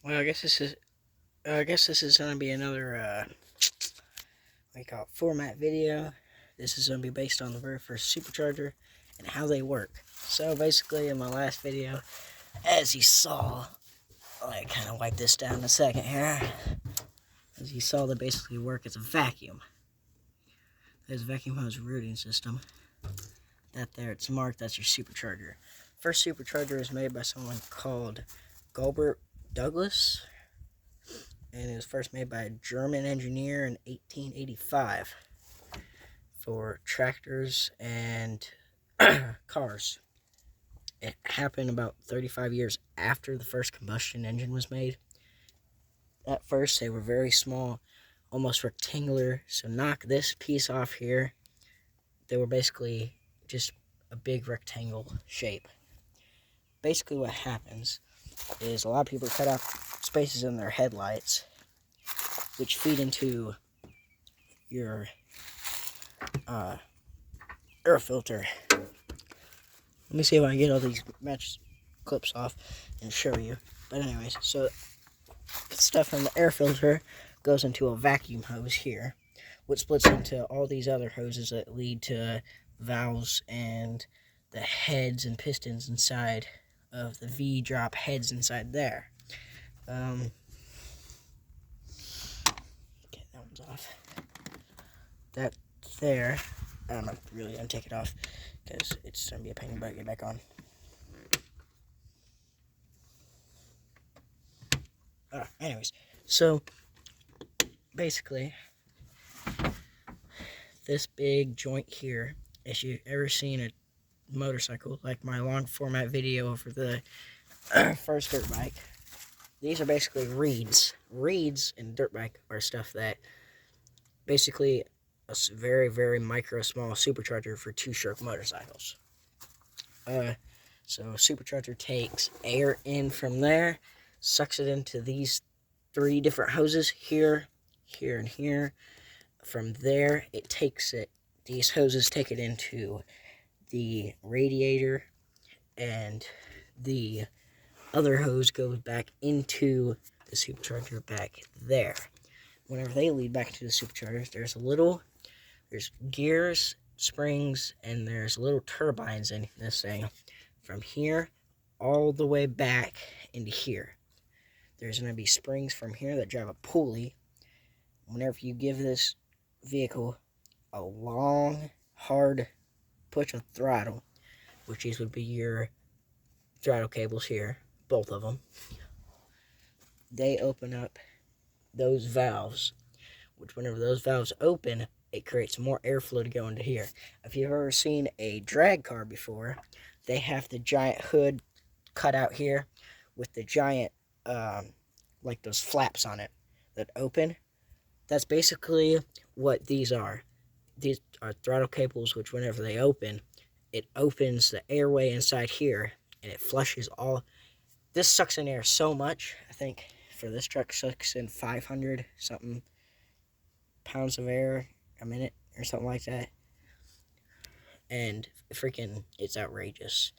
Well, I guess this is gonna be another what do you call it, format video. This is gonna be based on the very first supercharger and how they work. So basically, in my last video, as you saw, I kind of wipe this down in a second here. As you saw, they basically work as a vacuum. There's a vacuum hose routing system. That there, it's marked. That's your supercharger. First supercharger is made by someone called Gilbert Douglas, and it was first made by a German engineer in 1885 for tractors and cars. It happened about 35 years after the first combustion engine was made. At first, they were very small, almost rectangular, so knock this piece off here. They were basically just a big rectangle shape. Basically what happens is a lot of people cut out spaces in their headlights, which feed into your air filter. Let me see if I can get all these match clips off and show you. But anyways, so stuff from the air filter goes into a vacuum hose here, which splits into all these other hoses that lead to valves and the heads and pistons inside of the V-drop heads inside there. Okay, that one's off. That there, I'm not really gonna take it off because it's gonna be a pain in the butt to get back on. Anyways, so basically, this big joint here, if you've ever seen a motorcycle, like my long format video for the first dirt bike, these are basically reeds. Reeds and dirt bike are stuff that basically a very, very micro small supercharger for two-stroke motorcycles. So a supercharger takes air in from there, sucks it into these three different hoses here, here, and here. From there, it takes it, these hoses take it into the radiator, and the other hose goes back into the supercharger back there. Whenever they lead back to the superchargers, there's gears, springs, and there's little turbines in this thing. From here all the way back into here. There's going to be springs from here that drive a pulley. Whenever you give this vehicle a long, hard push of throttle, which these would be your throttle cables here, both of them, they open up those valves, which whenever those valves open, it creates more airflow to go into here. If you've ever seen a drag car before, they have the giant hood cut out here with the giant, like those flaps on it that open. That's basically what these are. These are throttle cables, which whenever they open, it opens the airway inside here, and it flushes all. This sucks in air so much. I think for this truck, sucks in 500 something pounds of air a minute or something like that. And freaking, it's outrageous.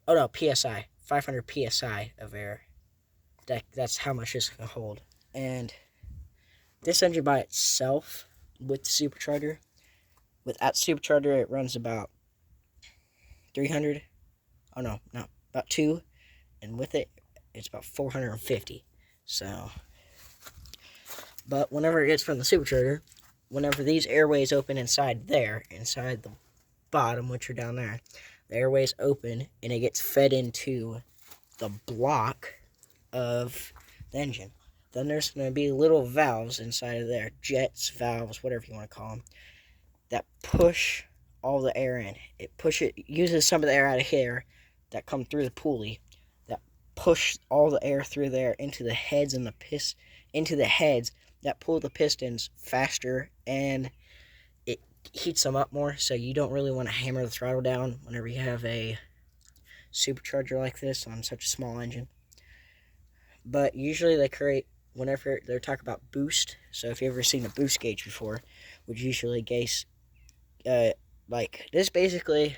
Oh no, PSI. 500 PSI of air. That's how much this can hold. And this engine by itself, with the supercharger, without supercharger, it runs about 300. Oh no, about 2. And with it, it's about 450. So, but whenever it gets from the supercharger, whenever these airways open inside there, inside the bottom, which are down there, the airways open and it gets fed into the block of the engine. Then there's going to be little valves inside of there, jets, valves, whatever you want to call them, that push all the air in. It uses some of the air out of here that come through the pulley, that push all the air through there into the heads and into the heads that pull the pistons faster, and it heats them up more, so you don't really want to hammer the throttle down whenever you have a supercharger like this on such a small engine. But usually they create, whenever they talk about boost, so if you've ever seen a boost gauge before, which usually gauge, like this basically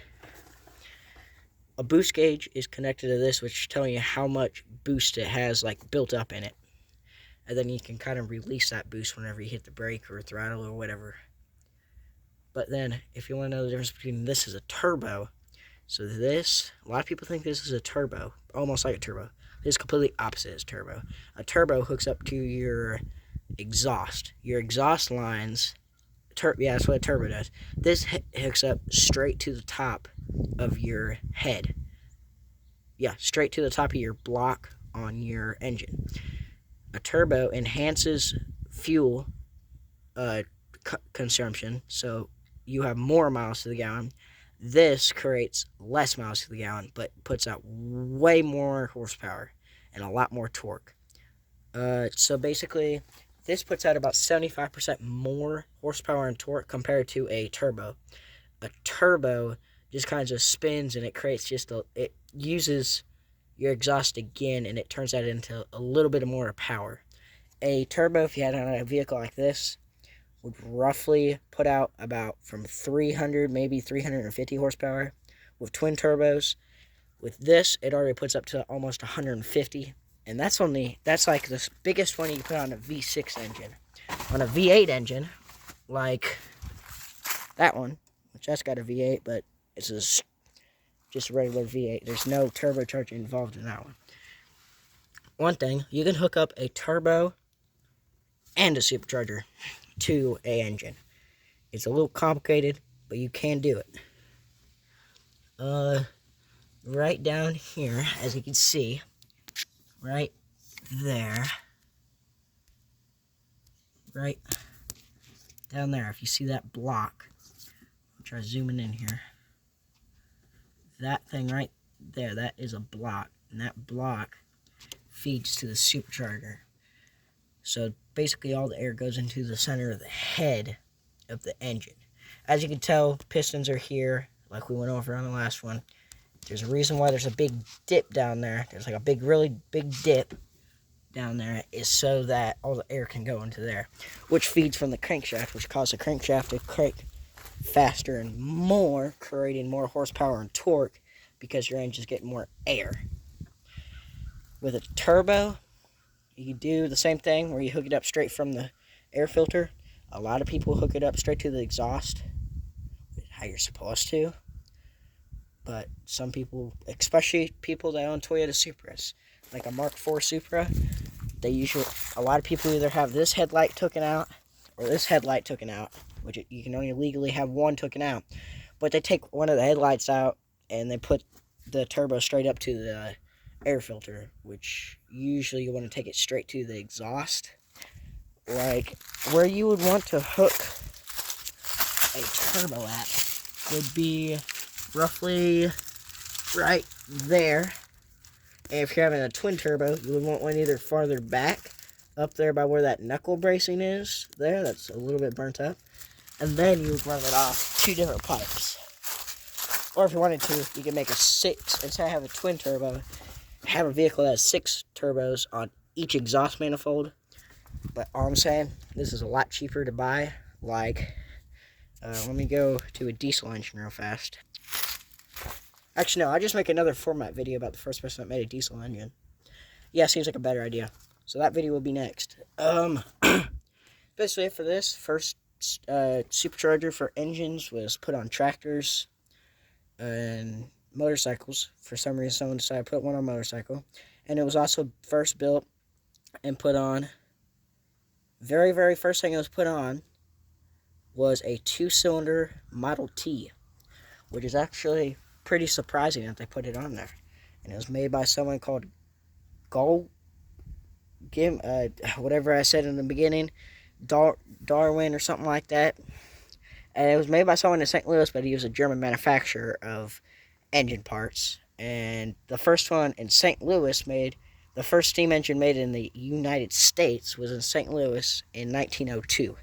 a boost gauge is connected to this, which is telling you how much boost it has like built up in it. And then you can kind of release that boost whenever you hit the brake or throttle or whatever. But then, if you want to know the difference between this is a turbo, so this, a lot of people think this is a turbo, almost like a turbo. This is completely opposite as turbo. A turbo hooks up to your exhaust. Your exhaust lines, yeah, that's what a turbo does. This hooks up straight to the top of your head. Yeah, straight to the top of your block on your engine. A turbo enhances fuel consumption, so you have more miles to the gallon. This creates less miles to the gallon, but puts out way more horsepower and a lot more torque. So basically, this puts out about 75% more horsepower and torque compared to a turbo. A turbo just kind of just spins, and it creates it uses your exhaust again, and it turns that into a little bit more power. A turbo, if you had on a vehicle like this, would roughly put out about from 300, maybe 350 horsepower with twin turbos. With this, it already puts up to almost 150, and that's like the biggest one you put on a V6 engine. On a V8 engine, like that one, which that's got a V8, but it's just a regular V8. There's no turbocharger involved in that one. One thing, you can hook up a turbo and a supercharger to a engine. It's a little complicated, but you can do it. Right down here, as you can see, right there, right down there, if you see that block, I'll try zooming in here. That thing right there, that is a block, and that block feeds to the supercharger. So basically all the air goes into the center of the head of the engine. As you can tell, pistons are here, like we went over on the last one. There's a reason why there's a big dip down there. There's like a really big dip down there, is so that all the air can go into there, which feeds from the crankshaft, which causes the crankshaft to crank faster and more, creating more horsepower and torque because your engine's getting more air. With a turbo, you do the same thing where you hook it up straight from the air filter. A lot of people hook it up straight to the exhaust, how you're supposed to. But some people, especially people that own Toyota Supras, like a Mark IV Supra, a lot of people either have this headlight taken out or this headlight taken out, which you can only legally have one taken out. But they take one of the headlights out and they put the turbo straight up to the air filter, which usually you want to take it straight to the exhaust. Like, where you would want to hook a turbo at would be roughly right there. And if you're having a twin turbo, you would want one either farther back, up there by where that knuckle bracing is, there, that's a little bit burnt up. And then you would run it off two different pipes. Or if you wanted to, you can make instead of having a twin turbo, have a vehicle that has 6 turbos on each exhaust manifold. But all I'm saying, this is a lot cheaper to buy. Like, let me go to a diesel engine real fast. Actually, no, I'll just make another format video about the first person that made a diesel engine. Yeah, seems like a better idea. So that video will be next. Basically it for this. First supercharger for engines was put on tractors and motorcycles. For some reason, someone decided to put one on a motorcycle. And it was also first built and put on, very, very first thing it was put on was a 2-cylinder Model T, which is actually pretty surprising that they put it on there. And it was made by someone called whatever I said in the beginning, Darwin or something like that. And it was made by someone in St. Louis, but he was a German manufacturer of engine parts. And the first one in St. Louis the first steam engine made in the United States was in St. Louis in 1902.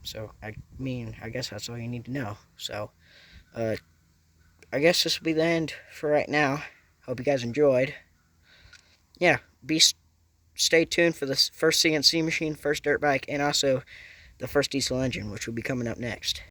So, I guess that's all you need to know. So, I guess this will be the end for right now. Hope you guys enjoyed. Yeah, stay tuned for the first CNC machine, first dirt bike, and also the first diesel engine, which will be coming up next.